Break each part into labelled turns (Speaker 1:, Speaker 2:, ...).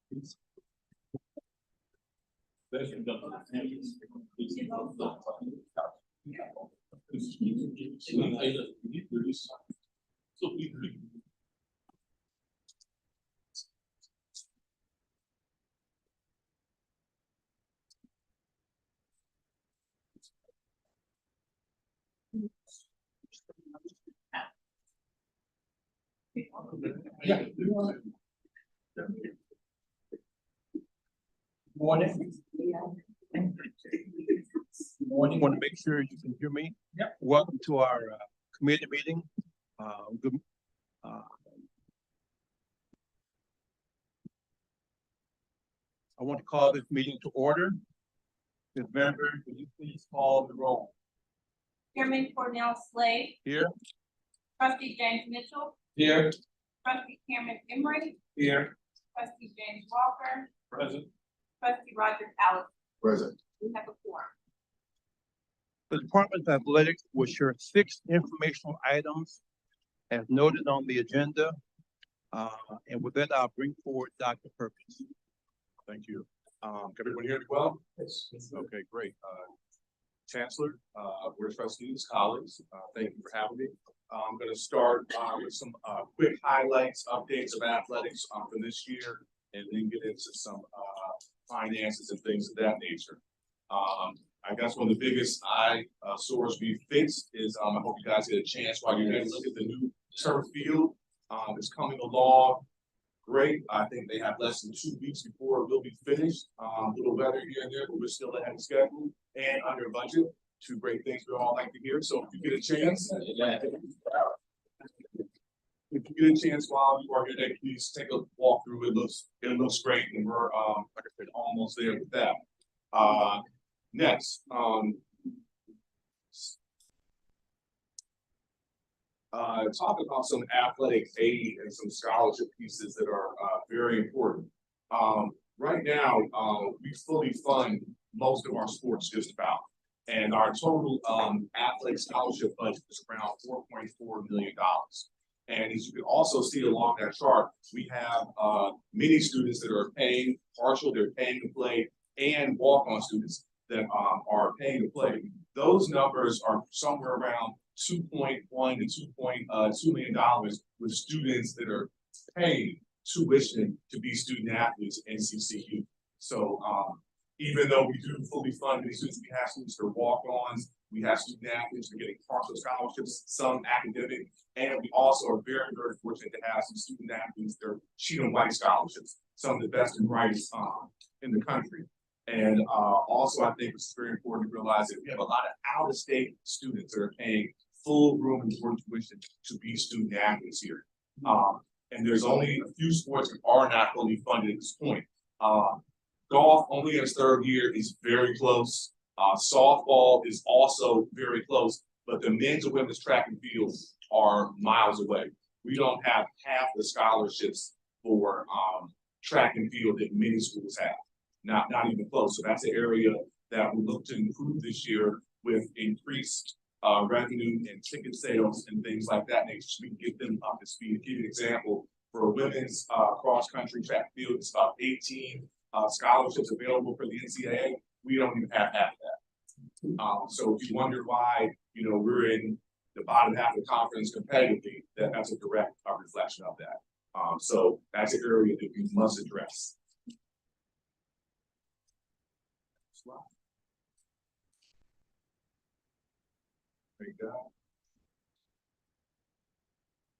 Speaker 1: Yeah. Morning. Morning. Want to make sure you can hear me. Yep. Welcome to our committee meeting. Good. I want to call this meeting to order. Ms. Member, would you please call the roll?
Speaker 2: Chairman Cornell Slade.
Speaker 1: Here.
Speaker 2: Trustee James Mitchell.
Speaker 1: Here.
Speaker 2: Trustee Cameron Emery.
Speaker 1: Here.
Speaker 2: Trustee James Walker.
Speaker 1: Present.
Speaker 2: Trustee Roger Allison.
Speaker 3: Present.
Speaker 2: We have a quorum.
Speaker 1: The Department of Athletics will share 6 informational items as noted on the agenda. And with that, I'll bring forward Dr. Perkins.
Speaker 3: Thank you. Can everyone hear me well?
Speaker 1: Yes.
Speaker 3: Okay, great. Chancellor, board of trustees, colleagues, thank you for having me. I'm going to start with some quick highlights, updates of athletics for this year, and then get into some finances and things of that nature. I guess one of the biggest eyesores we fixed is I hope you guys get a chance while you're here to look at the new turf field. It's coming along great. I think they have less than 2 weeks before it will be finished. A little weather here and there, but we're still ahead of schedule and under budget. 2 great things we all like to hear. So if you get a chance, while you are here today, please take a walk through. It looks great, and we're like I said, almost there with that. Next, talk about some athletic aid and some scholarship pieces that are very important. Right now, we fully fund most of our sports just about, and our total athletic scholarship budget is around $4.4 million. And as you can also see along that chart, we have many students that are paying partial, they're paying to play, and walk-on students that are paying to play. Those numbers are somewhere around $2.1 to $2.2 million with students that are paying tuition to be student athletes at NCCU. So even though we do fully fund these students, we have students that are walk-ons, we have student athletes that are getting partial scholarships, some academic, and we also are very, very fortunate to have some student athletes that are Cheatham White scholarships, some of the best and brightest in the country. And also, I think it's very important to realize that we have a lot of out-of-state students that are paying full room and board tuition to be student athletes here. And there's only a few sports that are not fully funded at this point. Golf, only in its 3rd year, is very close. Softball is also very close, but the men's and women's track and field are miles away. We don't have half the scholarships for track and field that many schools have. Not even close. So that's an area that we look to improve this year with increased revenue and ticket sales and things like that nature, so we can get them up to speed. To give you an example, for women's cross country track field, it's about 18 scholarships available for the NCAA. We don't even have half of that. So if you wonder why, we're in the bottom half of the conference competitively, that's a direct reflection of that. So that's an area that we must address. There you go.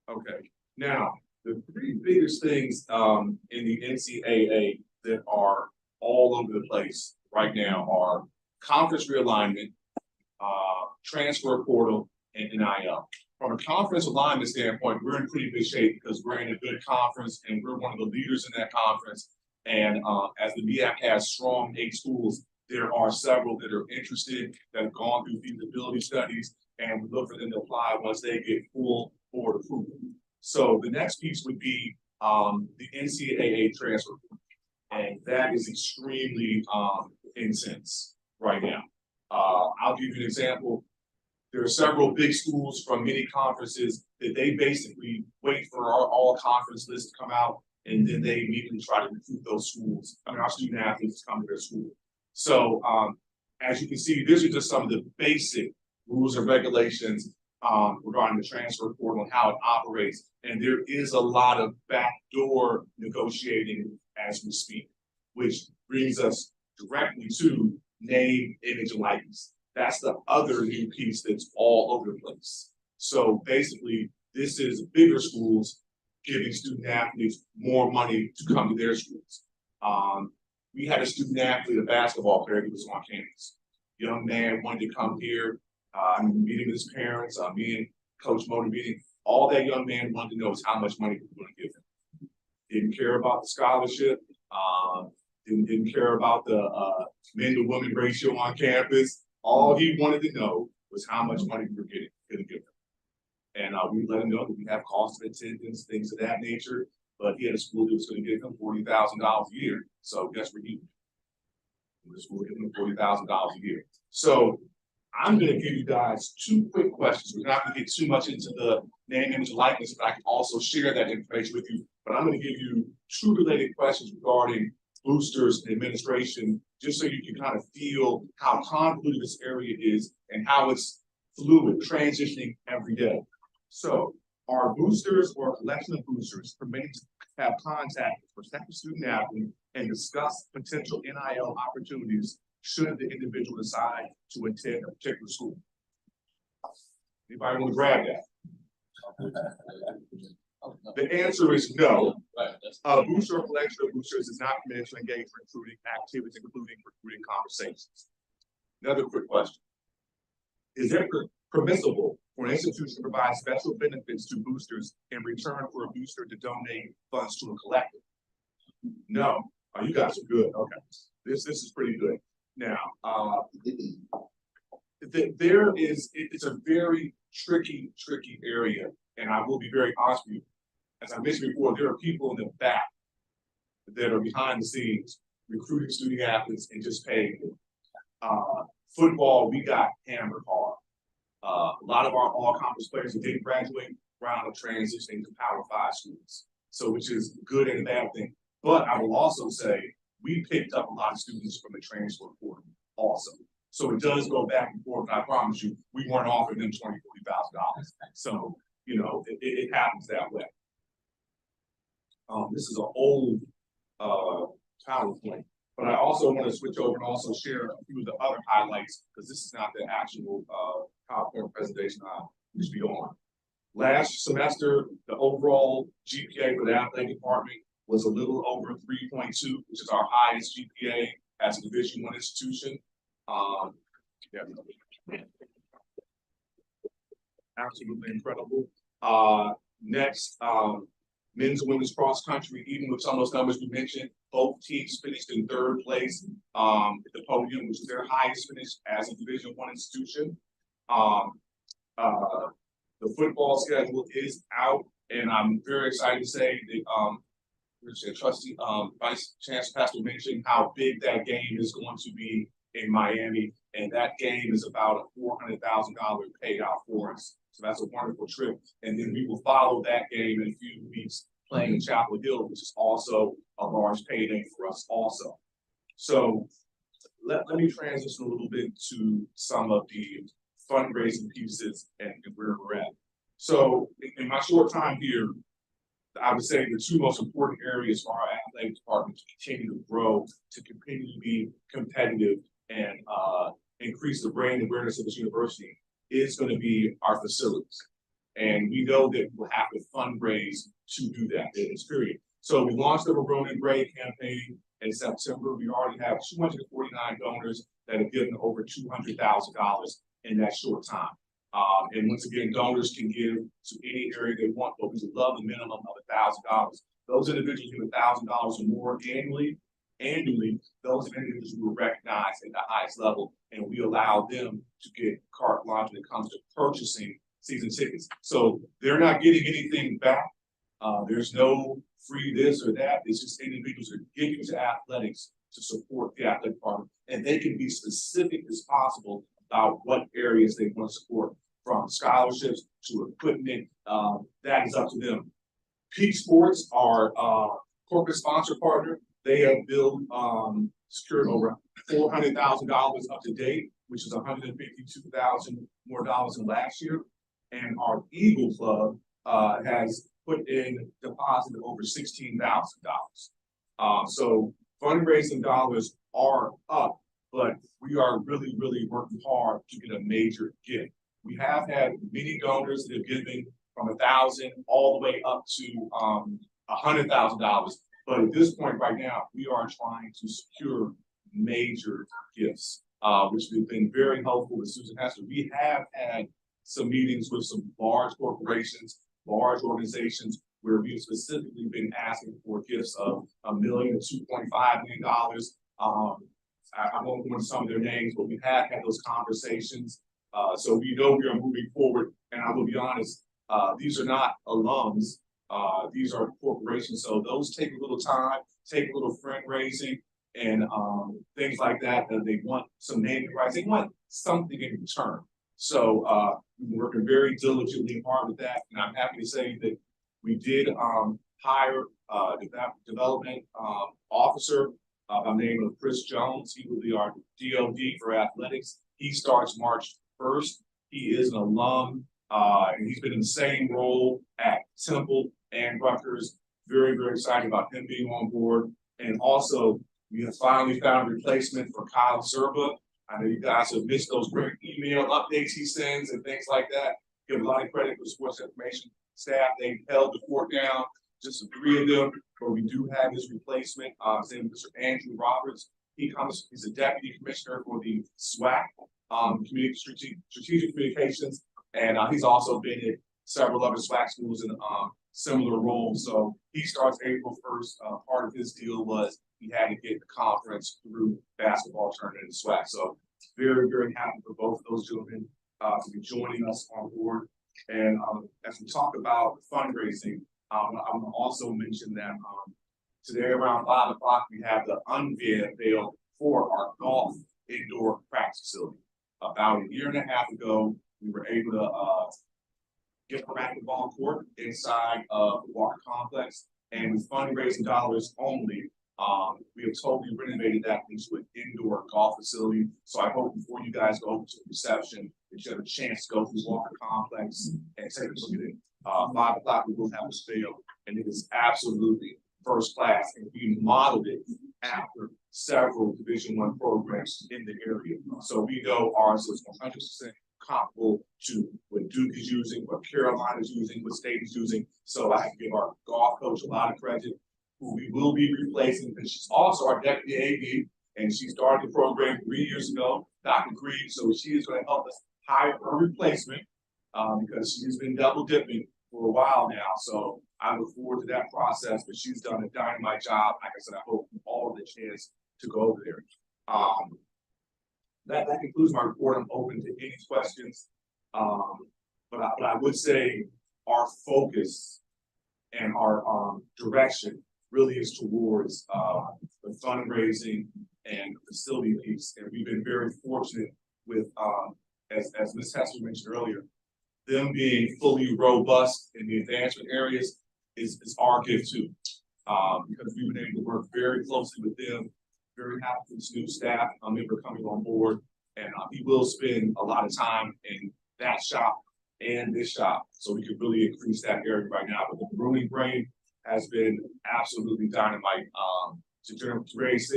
Speaker 3: Okay, now the 3 biggest things in the NCAA that are all over the place right now are conference realignment, transfer portal, and NIL. From a conference alignment standpoint, we're in pretty good shape because we're in a good conference and we're one of the leaders in that conference. And as the MEAC has strong 8 schools, there are several that are interested, that have gone through feasibility studies, and we look for them to apply once they get full board approval. So the next piece would be the NCAA transfer, and that is extremely intense right now. I'll give you an example. There are several big schools from many conferences that they basically wait for our all conference list to come out, and then they immediately try to recruit those schools, our student athletes to come to their school. So, as you can see, these are just some of the basic rules and regulations regarding the transfer portal and how it operates. And there is a lot of backdoor negotiating as we speak, which brings us directly to name, image, and likeness. That's the other new piece that's all over the place. So basically, this is bigger schools giving student athletes more money to come to their schools. We had a student athlete, a basketball player, who was on campus. Young man wanted to come here. Meeting with his parents, me and Coach Motor meeting. All that young man wanted to know is how much money we were going to give him. Didn't care about the scholarship. Didn't care about the men to women ratio on campus. All he wanted to know was how much money we were going to give him. And we let him know that we have cost of attendance, things of that nature. But he had a school that was going to give him $40,000 a year. So guess what he did? The school giving him $40,000 a year. So I'm going to give you guys two quick questions. We're not going to get too much into the name, image, and likeness, but I can also share that information with you. But I'm going to give you two related questions regarding boosters and administration, just so you can kind of feel how convoluted this area is and how it's fluid, transitioning every day. So, are boosters or a collection of boosters permitted to have contact with prospective student athletes and discuss potential NIL opportunities should the individual decide to attend a particular school? Anybody want to grab that? The answer is no. A booster or collection of boosters is not permitted to engage in recruiting activities, including recruiting conversations. Another quick question. Is it permissible for an institution to provide special benefits to boosters in return for a booster to donate funds to a collective? No. Oh, you guys are good. Okay. This is pretty good. Now, it's a very tricky area, and I will be very honest with you. As I mentioned before, there are people in the back that are behind the scenes recruiting student athletes and just paying them. Football, we got hammered hard. A lot of our all-conference players who didn't graduate round of transitioning to Power 5 schools, so which is good and a bad thing. But I will also say we picked up a lot of students from the transfer portal also. So it does go back and forth, and I promise you, we weren't offering them $20,000, $40,000. So, you know, it happens that way. This is an old PowerPoint, but I also want to switch over and also share a few of the other highlights, because this is not the actual PowerPoint presentation I used to be on. Last semester, the overall GPA for the athletic department was a little over 3.2, which is our highest GPA as a Division I institution. Absolutely incredible. Next, men's and women's cross country, even with some of those numbers we mentioned, both teams finished in third place at the podium, which is their highest finish as a Division I institution. The football schedule is out, and I'm very excited to say that Trustee Vice Chancellor Pastor mentioned how big that game is going to be in Miami, and that game is about a $400,000 payout for us. So that's a wonderful trip. And then we will follow that game in a few weeks playing in Chapel Hill, which is also a large payday for us also. So let me transition a little bit to some of the fundraising pieces and where we're at. So in my short time here, I would say the two most important areas for our athletic department to continue to grow, to continue to be competitive and increase the brand awareness of this university is going to be our facilities. And we know that we'll have to fundraise to do that in this period. So we launched the Maroon and Gray campaign in September. We already have 249 donors that have given over $200,000 in that short time. And once again, donors can give to any area they want, but we love the minimum of $1,000. Those individuals who give $1,000 or more annually, those individuals who are recognized at the highest level, and we allow them to get carte blanche when it comes to purchasing season tickets. So they're not getting anything back. There's no free this or that. It's just individuals who are giving to athletics to support the athletic department, and they can be specific as possible about what areas they want to support, from scholarships to equipment. That is up to them. Peak Sports, our corporate sponsor partner. They have secured over $400,000 up to date, which is $152,000 more dollars than last year. And our Eagle Club has put in deposit of over $16,000. So fundraising dollars are up, but we are really, really working hard to get a major gift. We have had many donors that have given from $1,000 all the way up to $100,000. But at this point right now, we are trying to secure major gifts, which have been very helpful with Susan Hester. We have had some meetings with some large corporations, large organizations, where we've specifically been asking for gifts of $1 million to $2.5 million. I won't go into some of their names, but we have had those conversations. So we know we are moving forward. And I will be honest, these are not alums. These are corporations. So those take a little time, take a little friend raising and things like that. And they want some naming rights. They want something in return. So we're working very diligently hard with that. And I'm happy to say that we did hire a development officer by the name of Chris Jones. He will be our DOD for athletics. He starts March 1st. He is an alum, and he's been in the same role at Temple and Rutgers. Very, very excited about him being on board. And also, we have finally found a replacement for Kyle Serba. I know you guys have missed those great email updates he sends and things like that. Give a lot of credit to the sports information staff. They held the fort down, just the three of them, but we do have his replacement. His name is Mr. Andrew Roberts. He's a deputy commissioner for the SWAC, Strategic Communications, and he's also been at several other SWAC schools in similar roles. So he starts April 1st. Part of his deal was he had to get the conference through basketball tournament in SWAC. So very, very happy for both of those gentlemen to be joining us on board. And as we talk about fundraising, I'm going to also mention that today around 5 o'clock, we have the unveil for our golf indoor practice facility. About a year and a half ago, we were able to get a racquetball court inside of the Walker Complex, and with fundraising dollars only, we have totally renovated that into an indoor golf facility. So I hope before you guys go to the reception, that you have a chance to go through Walker Complex and take a look at it. 5 o'clock, we will have a sale, and it is absolutely first class. And we modeled it after several Division I programs in the area. So we know ours is 100% comparable to what Duke is using, what Carolina is using, what State is using. So I have to give our golf coach a lot of credit, who we will be replacing, because she's also our deputy AD, and she started the program 3 years ago, Dr. Creed. So she is going to help us hire her replacement because she has been double dipping for a while now. So I look forward to that process, but she's done a dynamite job. Like I said, I hope all of the chance to go over there. That concludes my report. I'm open to any questions. But I would say our focus and our direction really is towards the fundraising and facility piece. And we've been very fortunate with, as Ms. Hester mentioned earlier, them being fully robust in the advancement areas is our gift too. Because we've been able to work very closely with them. Very happy with this new staff member coming on board, and he will spend a lot of time in that shop and this shop, so we could really increase that area right now. But the Brewing Brain has been absolutely dynamite. To raise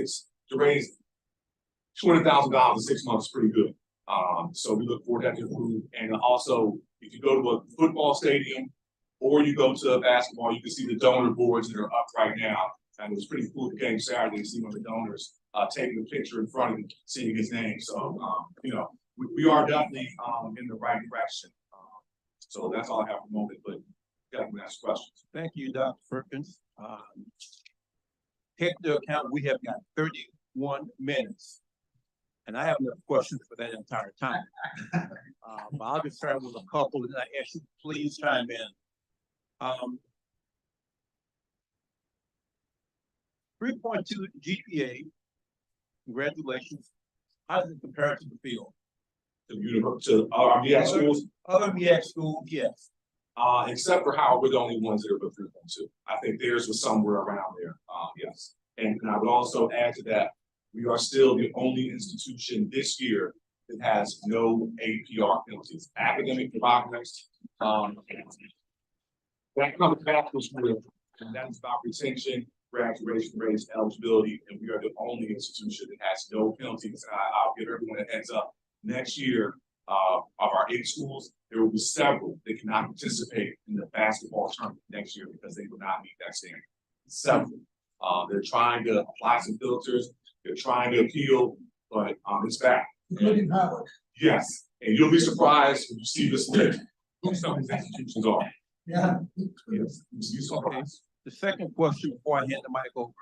Speaker 3: $200,000 in 6 months is pretty good. So we look forward to that to improve. And also, if you go to a football stadium or you go to a basketball, you can see the donor boards that are up right now. And it was pretty cool the game Saturday to see one of the donors taking a picture in front of him, seeing his name. So, you know, we are definitely in the right direction. So that's all I have for the moment, but definitely ask questions.
Speaker 1: Thank you, Dr. Perkins. Take into account, we have got 31 minutes. And I have no questions for that entire time. But I'll just start with a couple and I ask you, please chime in. 3.2 GPA, congratulations. How does it compare to the field?
Speaker 3: To our MEAC schools?
Speaker 1: Other MEAC schools, yes.
Speaker 3: Except for Howard, we're the only ones that are with 3.2. I think theirs was somewhere around there, yes. And I would also add to that, we are still the only institution this year that has no APR penalties, academic progress. That comes back to school, and that is about retention, graduation rates, eligibility, and we are the only institution that has no penalties. I'll give everyone a heads up. Next year, of our 8 schools, there will be several that cannot participate in the basketball tournament next year because they will not meet that standard. Several. They're trying to apply some filters. They're trying to appeal, but it's back.
Speaker 4: Including Howard.
Speaker 3: Yes, and you'll be surprised when you see this list. Who some of these institutions are.
Speaker 4: Yeah.
Speaker 3: Yes, you surprised.
Speaker 1: The second question before I hand the mic over.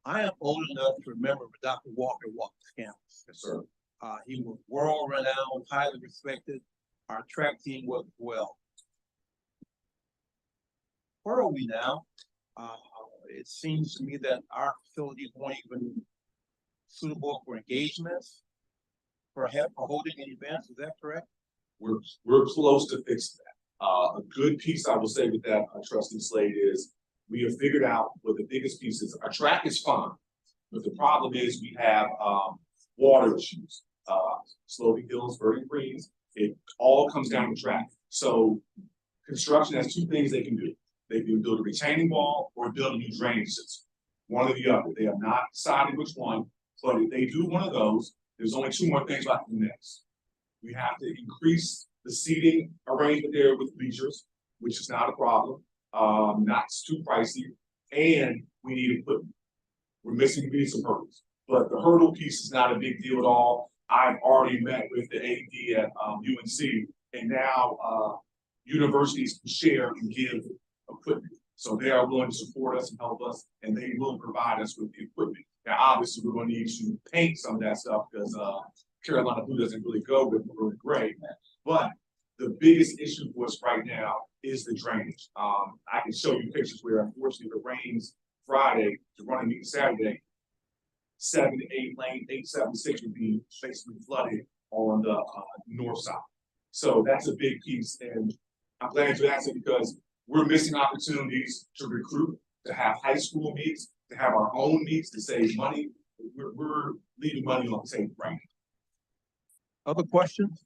Speaker 1: I am old enough to remember when Dr. Walker walked the campus.
Speaker 3: Yes, sir.
Speaker 1: He was world renowned, highly respected. Our track team was well. Where are we now? It seems to me that our facilities weren't even suitable for engagements, perhaps for holding events. Is that correct?
Speaker 3: We're close to fixing that. A good piece I will say with that, Trustee Slade, is we have figured out what the biggest piece is. Our track is fine, but the problem is we have water issues, sloping hills, verdant greens. It all comes down to track. So construction has 2 things they can do. They can build a retaining wall or build a new drainage system. One or the other. They have not decided which one, but if they do one of those, there's only 2 more things left to do next. We have to increase the seating arrangement there with bleachers, which is not a problem, not too pricey, and we need equipment. We need some hurdles, but the hurdle piece is not a big deal at all. I've already met with the AD at UNC, and now universities can share and give equipment. So they are willing to support us and help us, and they will provide us with the equipment. Now, obviously, we're going to need to paint some of that stuff because Carolina blue doesn't really go with really gray. But the biggest issue for us right now is the drainage. I can show you pictures where, unfortunately, if it rains Friday to run a meeting Saturday, 7 to 8 lane, 876 would be basically flooded on the north side. So that's a big piece, and I'm glad you asked it because we're missing opportunities to recruit, to have high school meets, to have our own meets, to save money. We're leaving money on the table right now.
Speaker 1: Other questions?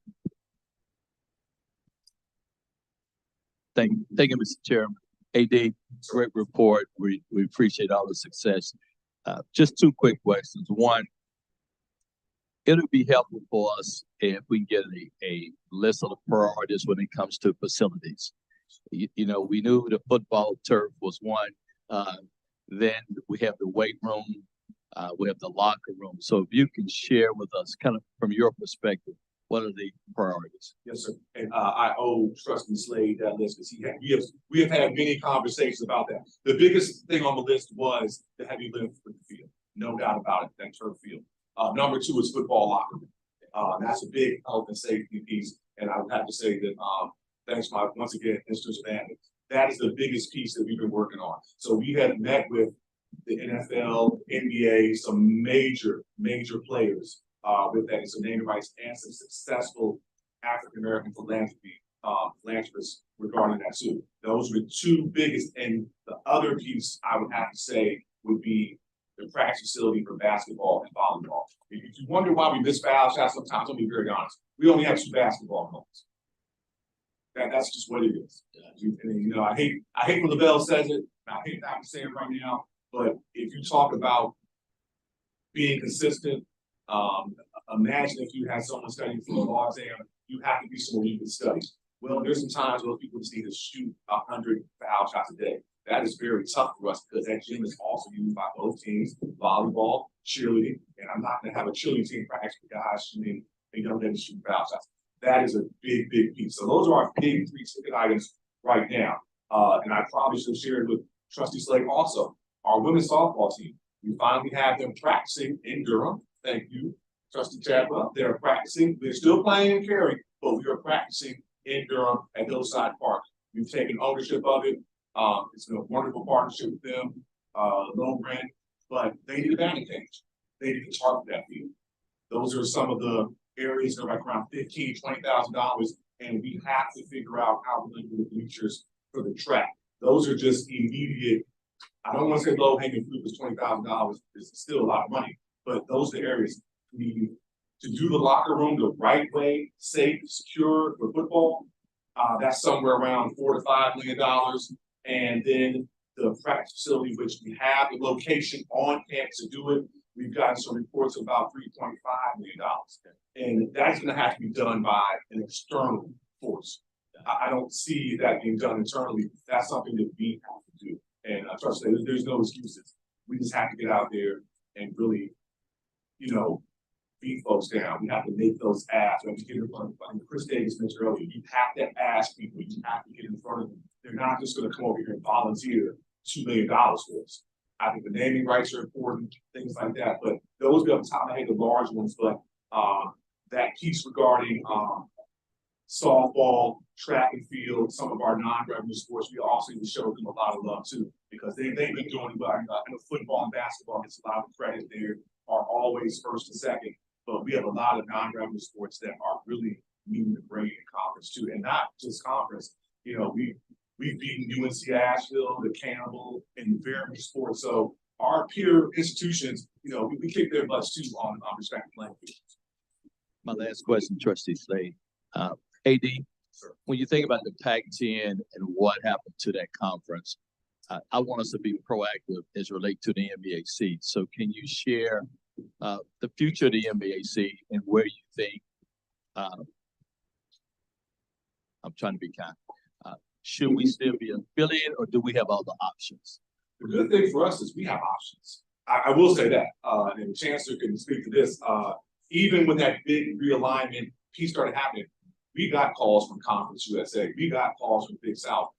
Speaker 5: Thank you, Mr. Chairman. AD, great report. We appreciate all the success. Just 2 quick questions. One, it'll be helpful for us if we get a list of the priorities when it comes to facilities. You know, we knew the football turf was one. Then we have the weight room. We have the locker room. So if you can share with us, kind of from your perspective, what are the priorities?
Speaker 3: Yes, sir. And I owe Trustee Slade that list because we have had many conversations about that. The biggest thing on the list was the heavy lift for the field. No doubt about it, that turf field. Number 2 is football locker room. That's a big health and safety piece. And I would have to say that thanks, once again, Mr. Savannah. That is the biggest piece that we've been working on. So we have met with the NFL, NBA, some major players with that, and some naming rights and some successful African-American philanthropists regarding that too. Those were 2 biggest, and the other piece I would have to say would be the practice facility for basketball and volleyball. If you wonder why we miss foul shots sometimes, I'll be very honest. We only have 2 basketball courts. That's just what it is. And, you know, I hate when LaBelle says it. I hate to have to say it right now, but if you talk about being consistent, imagine if you had someone studying for a law exam, you have to be somewhere you can study. Well, there's some times where people just need to shoot 100 foul shots a day. That is very tough for us because that gym is also used by both teams, volleyball, cheerleading, and I'm not going to have a cheerleading team practice for guys shooting and young ladies shooting foul shots. That is a big piece. So those are our big 3 ticket items right now. And I probably should have shared with Trustee Slade also. Our women's softball team, we finally have them practicing in Durham. Thank you, Trustee Chadwell. They're practicing. They're still playing in Cary, but we are practicing in Durham at Hillside Park. We've taken ownership of it. It's been a wonderful partnership with them, low rent, but they need a batting cage. They need to target that field. Those are some of the areas that are like around $15,000 to $20,000, and we have to figure out how we're gonna do the bleachers for the track. Those are just immediate, I don't wanna say low hanging fruit, because $20,000 is still a lot of money, but those are the areas we need to do the locker room the right way, safe, secure for football. That's somewhere around $4 to $5 million. And then the practice facility, which we have the location on campus to do it, we've gotten some reports about $3.5 million. And that's gonna have to be done by an external force. I don't see that being done internally. That's something that we have to do. And I trust that there's no excuses. We just have to get out there and really, beat folks down. We have to make those asks. We have to get in front of them. Chris Davis mentioned earlier, you have to ask people, you have to get in front of them. They're not just gonna come over here and volunteer $2 million for us. I think the naming rights are important, things like that, but those are up top of my head, the large ones, but that piece regarding softball, track and field, some of our non-revenue sports, we also need to show them a lot of love too, because they've been doing well. I know football and basketball gets a lot of credit. They are always first and second, but we have a lot of non-revenue sports that are really meeting the grade in conference too, and not just conference. We've beaten UNC Asheville, the Campbell, and the various sports. So our peer institutions, we kick their butts too on respective playing fields.
Speaker 5: My last question, Trustee Slade. AD, when you think about the Pac-10 and what happened to that conference, I want us to be proactive as relate to the NBAC. So can you share the future of the NBAC and where you think, I'm trying to be kind, should we still be affiliated or do we have other options?
Speaker 3: The good thing for us is we have options. I will say that, and the Chancellor can speak to this, even when that big realignment piece started happening, we got calls from Conference USA, we got calls from Big South.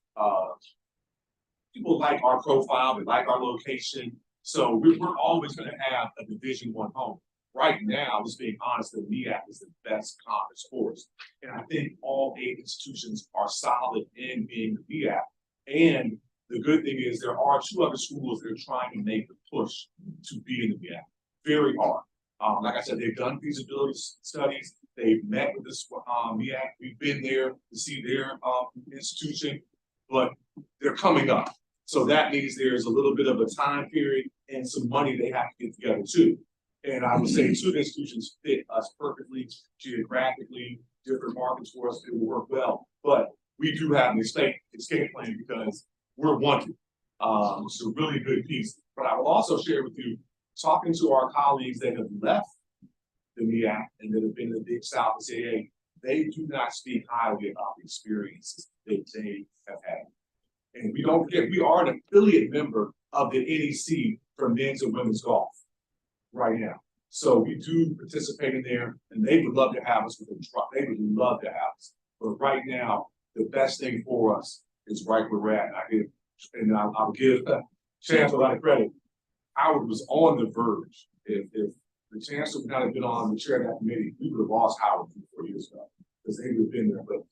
Speaker 3: People like our profile, they like our location, so we're always gonna have a Division I home. Right now, just being honest, the MEAC is the best conference for us. And I think all 8 institutions are solid in being the MEAC. And the good thing is there are 2 other schools that are trying to make the push to be in the MEAC. Very hard. Like I said, they've done feasibility studies. They've met with this MEAC. We've been there to see their institution, but they're coming up. So that means there's a little bit of a time period and some money they have to get together too. And I would say 2 institutions fit us perfectly, geographically, different markets for us, it will work well. But we do have an escape plan because we're wanted. It's a really good piece. But I will also share with you, talking to our colleagues that have left the MEAC and that have been in the Big South and CAA, they do not speak highly about the experiences that they have had. And we don't forget, we are an affiliate member of the NEC for men's and women's golf right now. So we do participate in there, and they would love to have us with a truck. They would love to have us. But right now, the best thing for us is right where we're at. I'll give Chancellor a lot of credit. Howard was on the verge. If the Chancellor would not have been on the chair of that committee, we would have lost Howard 4 years ago because they would have been there. But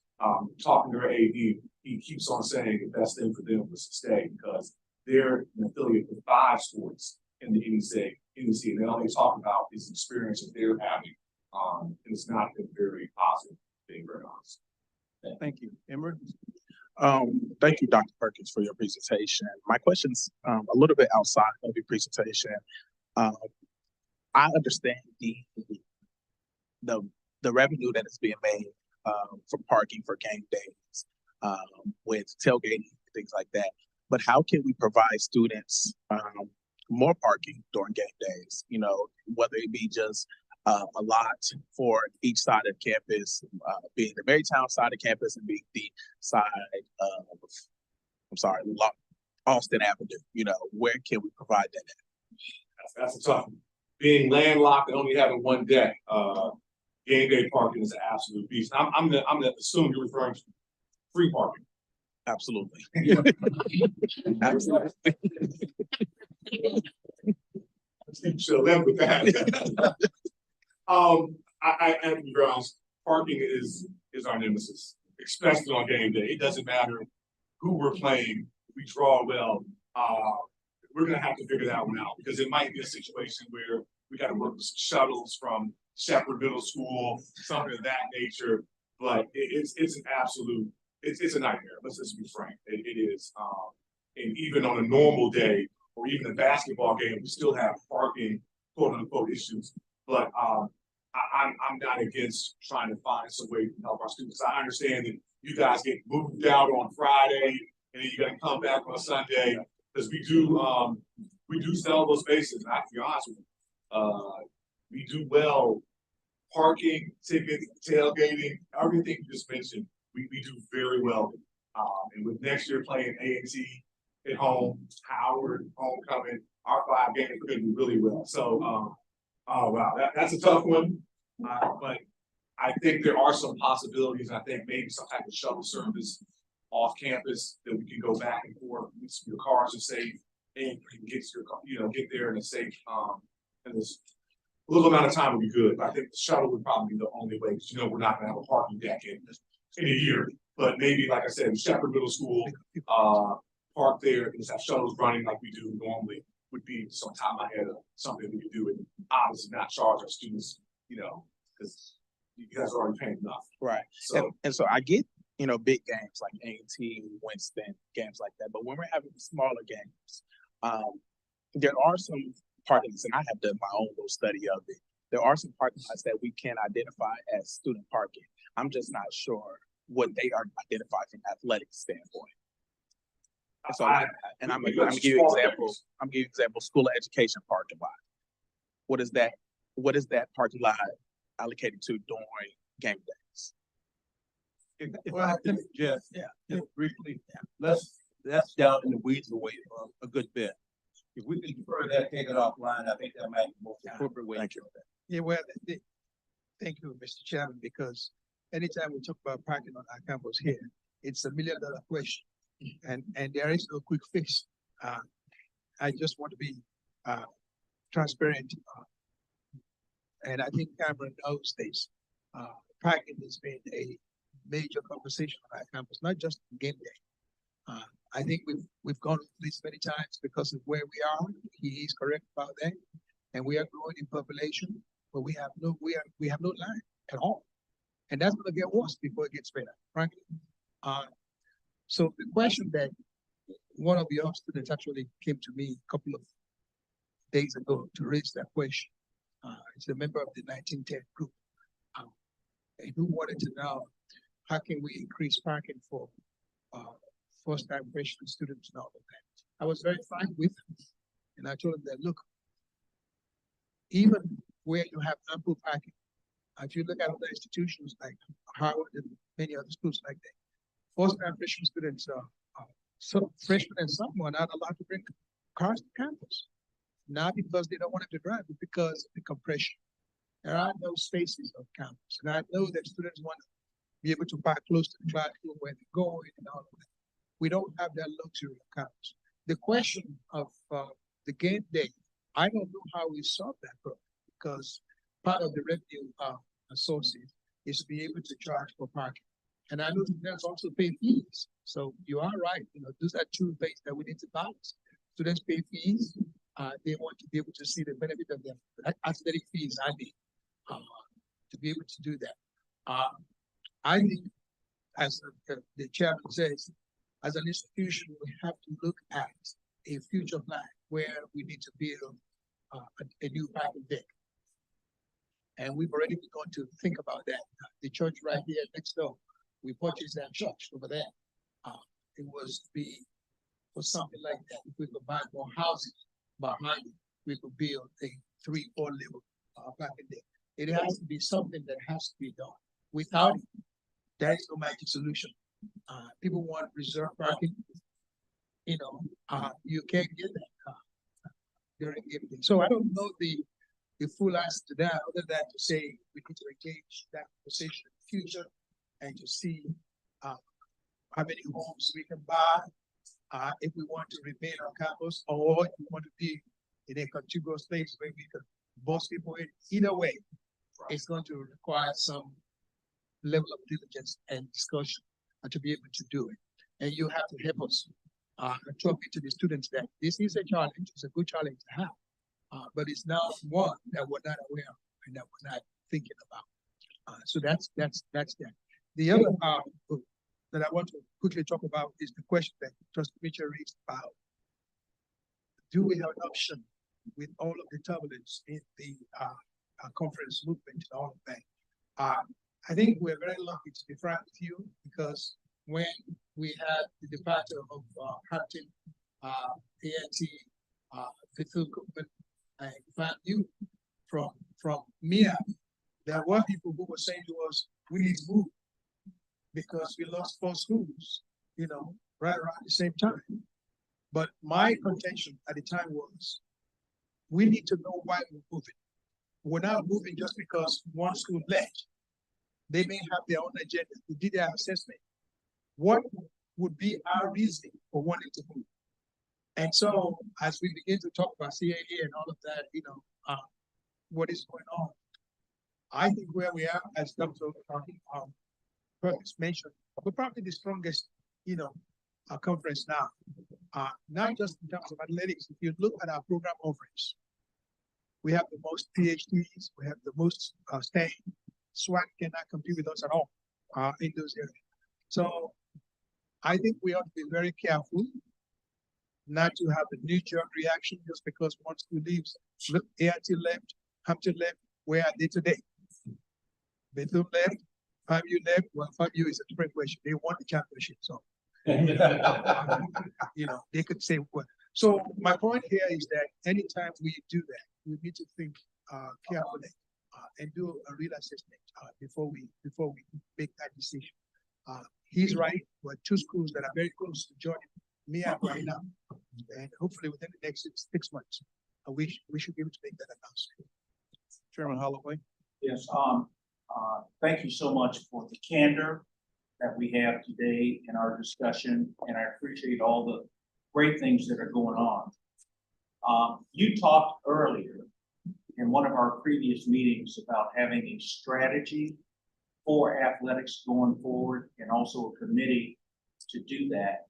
Speaker 3: talking to their AD, he keeps on saying the best thing for them was to stay because they're an affiliate with 5 sports in the NEC, and they only talk about this experience that they're having. And it's not been very positive, being very honest.
Speaker 1: Thank you. Emory?
Speaker 4: Thank you, Dr. Perkins, for your presentation. My question's a little bit outside of your presentation. I understand the revenue that is being made from parking for game days, with tailgating and things like that. But how can we provide students more parking during game days? Whether it be just a lot for each side of campus, being the Marytown side of campus and being the side of, Austin Avenue. Where can we provide that at?
Speaker 3: That's a tough one. Being landlocked and only having one deck, game day parking is an absolute beast. I'm gonna assume you're referring to free parking.
Speaker 4: Absolutely.
Speaker 3: Absolutely. You should have left with that. I have to be honest, parking is our nemesis, especially on game day. It doesn't matter who we're playing, we draw well. We're gonna have to figure that one out because it might be a situation where we got to work with some shuttles from Shepherd Middle School, something of that nature. but it's an absolute, it's a nightmare. Let's just be frank. It is. And even on a normal day or even a basketball game, we still have parking, quote unquote, issues. But I'm not against trying to find some way to help our students. I understand that you guys get moved out on Friday and then you gotta come back on Sunday, because we do sell those spaces. And I have to be honest with you, we do well parking, tickets, tailgating, everything you just mentioned. We do very well. And with next year playing A&T at home, Howard, homecoming, our 5 games are gonna do really well. So, oh wow, that's a tough one. But I think there are some possibilities. I think maybe some type of shuttle service off campus that we can go back and forth. Your cars are safe and you can get your, get there in a safe, and this a little amount of time would be good. But I think the shuttle would probably be the only way, because we're not gonna have a parking deck in a year. But maybe, like I said, Shepherd Middle School, park there and just have shuttles running like we do normally would be some time ahead of something we could do, and obviously not charge our students, because you guys are already paying enough.
Speaker 4: Right.
Speaker 3: So
Speaker 4: And so I get, big games like A&T, Winston, games like that. But when we're having smaller games, there are some parking lots, and I have done my own little study of it. There are some parking lots that we can identify as student parking. I'm just not sure what they are identified from athletic standpoint. And so I'm gonna give you examples. I'm gonna give you examples. School of Education parking lot. What is that? What is that parking lot allocated to during game days?
Speaker 1: If I can just briefly, that's down in the weeds away a good bit. If we can defer that, take it offline, I think that might be the most appropriate way.
Speaker 4: Thank you.
Speaker 6: Yeah, well, thank you, Mr. Chairman, because anytime we talk about parking on our campus here, it's $1 million question, and there is no quick fix. I just want to be transparent, and I think Cameron knows this. Parking has been a major conversation on our campus, not just on game day. I think we've gone through this many times because of where we are. He is correct about that, and we are growing in population, but we have no line at all, and that's going to get worse before it gets better, frankly. So the question that one of your students actually came to me a couple of days ago to raise that question. It's a member of the 1910 group, and who wanted to know how can we increase parking for first-time freshman students and all of that. I was very frank with him, and I told him that, look, even where you have ample parking, if you look at other institutions like Harvard and many other schools like that, first-time freshman students, so freshmen and sophomore are not allowed to bring cars to campus. Not because they don't want to drive, but because of the compression. There are no spaces on campus, and I know that students want to be able to park close to the classroom where they're going and all of that. We don't have that luxury on campus. The question of the game day, I don't know how we solve that problem, because part of the revenue sources is to be able to charge for parking. And I know students also pay fees. So you are right, those are two things that we need to balance. Students pay fees. They want to be able to see the benefit of their athletic fees, I mean, to be able to do that. I think, as the chairman says, as an institution, we have to look at a future plan where we need to build a new parking deck. And we've already begun to think about that. The church right here next door, we purchased that church over there. It was to be for something like that. If we could buy more houses behind it, we could build a 3-4 level parking deck. It has to be something that has to be done. Without it, there is no magic solution. People want reserve parking. You can't get that during game day. So I don't know the full answer to that, other than to say we need to engage that conversation in the future and to see how many homes we can buy if we want to remain on campus, or if we want to be in a contiguous place where we can bus people in. Either way, it's going to require some level of diligence and discussion to be able to do it. And you have to help us talking to the students that this is a challenge, it's a good challenge to have, but it's now one that we're not aware of and that we're not thinking about. So that's that. The other that I want to quickly talk about is the question that Trustee Mitchell raised about, do we have an option with all of the turbulence in the conference movement and all of that? I think we're very lucky to be frank with you, because when we had the departure of Hampton, ANT, Bethune Cookman, and FAMU from MIA, there were people who were saying to us, we need to move because we lost 4 schools, right around the same time. But my contention at the time was, we need to know why we're moving. We're not moving just because one school left. They may have their own agenda. We did our assessment. What would be our reasoning for wanting to move? And so, as we begin to talk about CAA and all of that, what is going on, I think where we are, as Dr. Perkins mentioned, we're probably the strongest, conference now. Not just in terms of athletics. If you look at our program offerings, we have the most PhDs, we have the most STEM. SWAC cannot compete with us at all in those areas. So I think we ought to be very careful not to have a knee-jerk reaction just because one school leaves. Look, AIT left, Hampton left, where are they today? Bethune left, FAMU left. Well, FAMU is a different question. They won the championship, so they could say what. So my point here is that anytime we do that, we need to think carefully and do a real assessment before we make that decision. He's right. We're 2 schools that are very close to joining MIA right now, and hopefully within the next 6 months, we should be able to make that announcement.
Speaker 1: Chairman Holloway.
Speaker 7: Yes, thank you so much for the candor that we have today in our discussion, and I appreciate all the great things that are going on. You talked earlier in one of our previous meetings about having a strategy for athletics going forward and also a committee to do that.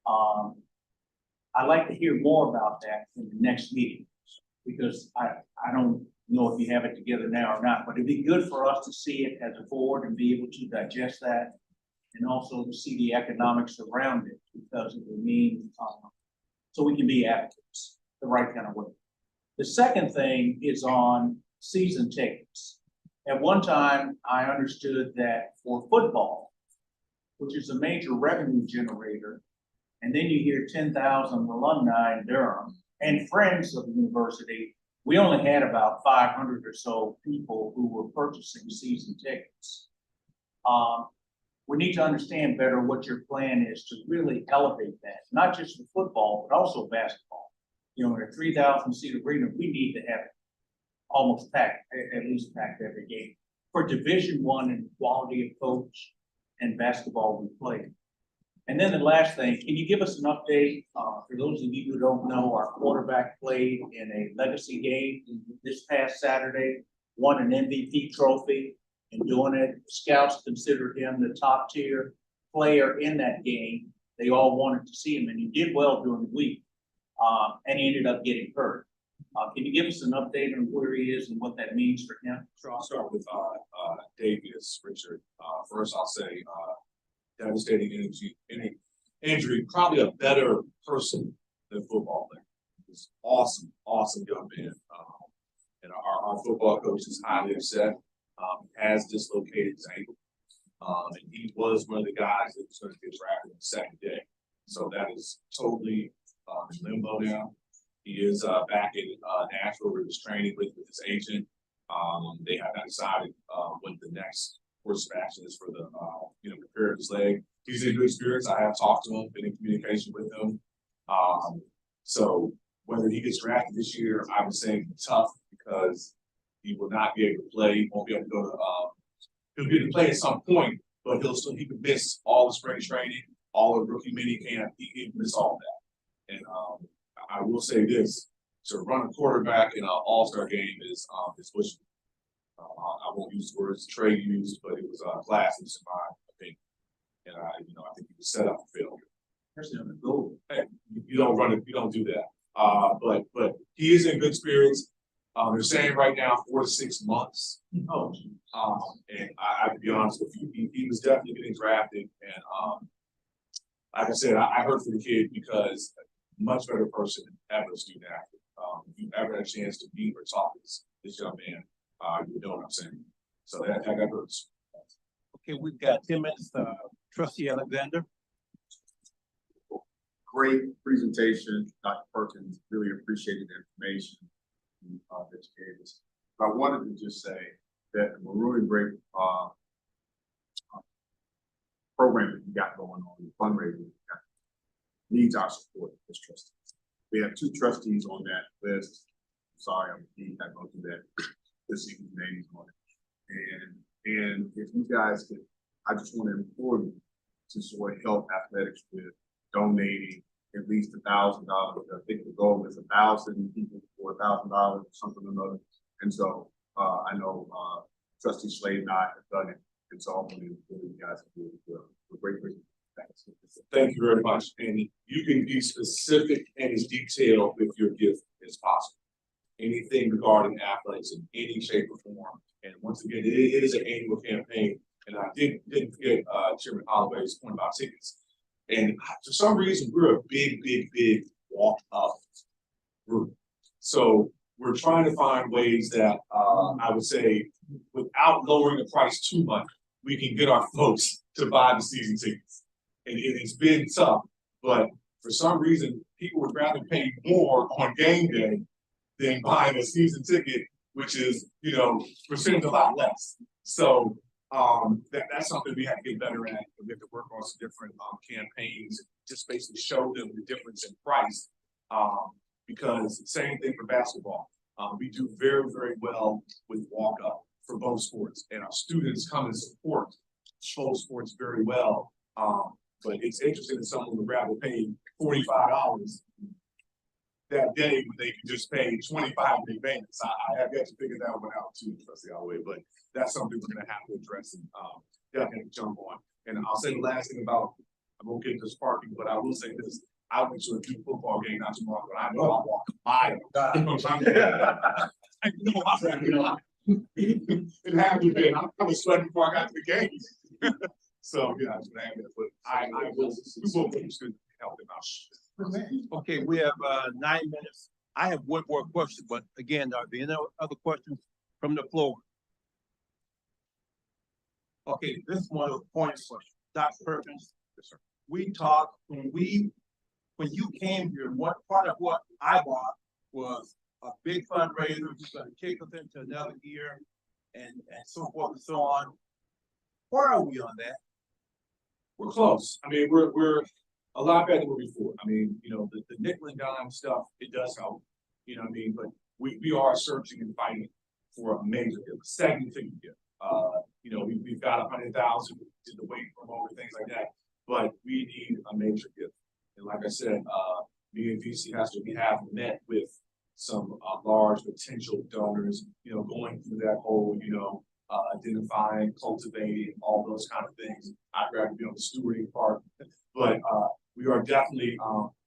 Speaker 7: I'd like to hear more about that in the next meeting, because I don't know if you have it together now or not, but it'd be good for us to see it as a board and be able to digest that, and also to see the economics around it, because it would mean so we can be advocates the right kind of way. The second thing is on season tickets. At one time, I understood that for football, which is a major revenue generator, and then you hear 10,000 alumni in Durham and friends of the university, we only had about 500 or so people who were purchasing season tickets. We need to understand better what your plan is to really elevate that, not just for football, but also basketball. In a 3,000 seat arena, we need to have it almost packed, at least packed every game. For Division I and quality of coach and basketball we play. And then the last thing, can you give us an update? For those of you who don't know, our quarterback played in a legacy game this past Saturday, won an MVP trophy, and doing it. Scouts considered him the top tier player in that game. They all wanted to see him, and he did well during the week. And he ended up getting hurt. Can you give us an update on where he is and what that means for him?
Speaker 3: So I'll start with Davius, Richard. First, I'll say devastating injury, probably a better person than football player. He's awesome young man. And our football coach is highly upset. Has dislocated his ankle. And he was one of the guys that was going to get drafted the second day. So that is totally in limbo now. He is back in Nashville where he was training with his agent. They have not decided what the next course of action is for the repair of his leg. He's in good spirits. I have talked to him, been in communication with him. So whether he gets drafted this year, I would say it's tough because he will not be able to play. He won't be able to go to he'll be able to play at some point, but he could miss all the spring training, all the rookie mini camp. He can miss all of that. And I will say this: to run a quarterback in an all-star game is wishful. I won't use the words Trey used, but it was classless in my opinion. And I think he was set up for failure.
Speaker 7: Especially on the goal.
Speaker 3: Hey, you don't run it, you don't do that. But he is in good spirits. They're saying right now 4 to 6 months.
Speaker 7: Oh,
Speaker 3: And I can be honest with you, he was definitely getting drafted, and like I said, I heard from the kid because much better person than ever a student athlete. If you ever had a chance to meet or talk to this young man, you know what I'm saying. So that hurts.
Speaker 1: Okay, we've got 10 minutes, trustee Alexander.
Speaker 8: Great presentation, Dr. Perkins. Really appreciated the information that you gave us. I wanted to just say that the Maroon and Grape program that you got going on, the fundraising, needs our support as trustees. We have 2 trustees on that list. Sorry, I'm not going to do that. This evening's names on it. And if you guys could, I just want to implore you to sort of help athletics with donating at least $1,000. I think the goal is 1,000 people for $1,000 or something or another. And so I know Trustee Slade and I have done it. And so I'm going to implore you guys to do it as well. Great. Thanks.
Speaker 3: Thank you very much. And you can be specific and as detailed with your gift as possible. Anything regarding athletics in any shape or form. And once again, it is an annual campaign. And I didn't forget Chairman Holloway's point about tickets. And for some reason, we're a big walk up group. So we're trying to find ways that I would say, without lowering the price too much, we can get our folks to buy the season tickets. And it's been tough, but for some reason, people would rather pay more on game day than buying a season ticket, which is, we're spending a lot less. So that's something we have to get better at. We have to work on some different campaigns, just basically show them the difference in price. Because same thing for basketball. We do very well with walk up for both sports, and our students come and support both sports very well. But it's interesting that someone would rather pay $45 that day when they can just pay $25 in advance. I have yet to figure that one out too, Trustee Holloway, but that's something we're gonna have to address and definitely jump on. And I'll say the last thing about, I won't get into this parking, but I will say this. I went to a Duke football game not tomorrow, but I know I'll walk a mile. I know it had to be. I was sweating before I got to the game. So yeah, it's gonna happen, but we will make sure to help them out.
Speaker 1: Okay, we have 9 minutes. I have one more question, but again, are there any other questions from the floor? Okay, this is one of the points, Dr. Perkins. Yes, sir. We talked when you came here, what part of what I bought was a big fundraiser, who's gonna kick us into another year and so forth and so on. Where are we on that?
Speaker 3: We're close. I mean, we're a lot better than we were before. I mean, the nickel and dime stuff, it does help. You know what I mean? But we are searching and fighting for a major gift, a 7-figure gift. We've got 100,000 to the weight room over things like that, but we need a major gift. And like I said, me and VC we have met with some large potential donors, going through that whole, identifying, cultivating, all those kind of things. I'd rather be on the stewarding part, but we are definitely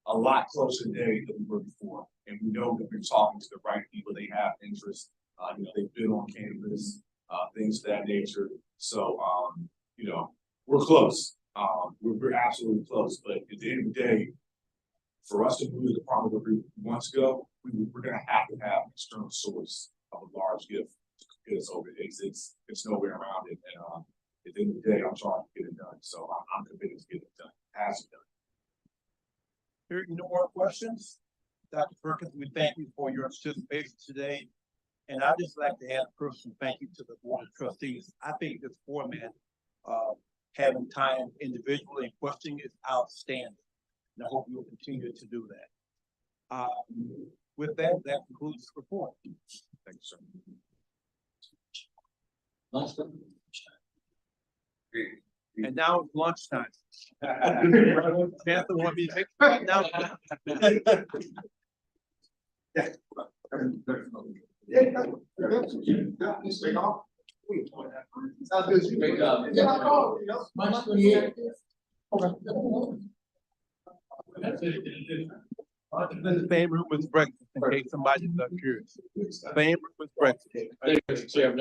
Speaker 3: a lot closer today than we were before. And we know that we're talking to the right people. They have interest. They've been on campus, things of that nature. So, we're close. We're absolutely close. But at the end of the day, for us to move to the department where we want to go, we're going to have an external source of a large gift to get us over. It's nowhere around it. And at the end of the day, I'm trying to get it done. So I'm committed to get it done. Has it done.
Speaker 1: Hearing no more questions, Dr. Perkins, we thank you for your participation today. And I'd just like to add a personal thank you to the Board of Trustees. I think this format, having time individually and questioning is outstanding. And I hope you'll continue to do that. With that concludes the report.
Speaker 3: Thank you, sir.
Speaker 1: And now it's lunchtime. Panther want me to take now.
Speaker 7: That's it.
Speaker 1: Other than the same room as breakfast, in case somebody's curious. Same room as breakfast.
Speaker 5: Thank you, Mr. Chairman.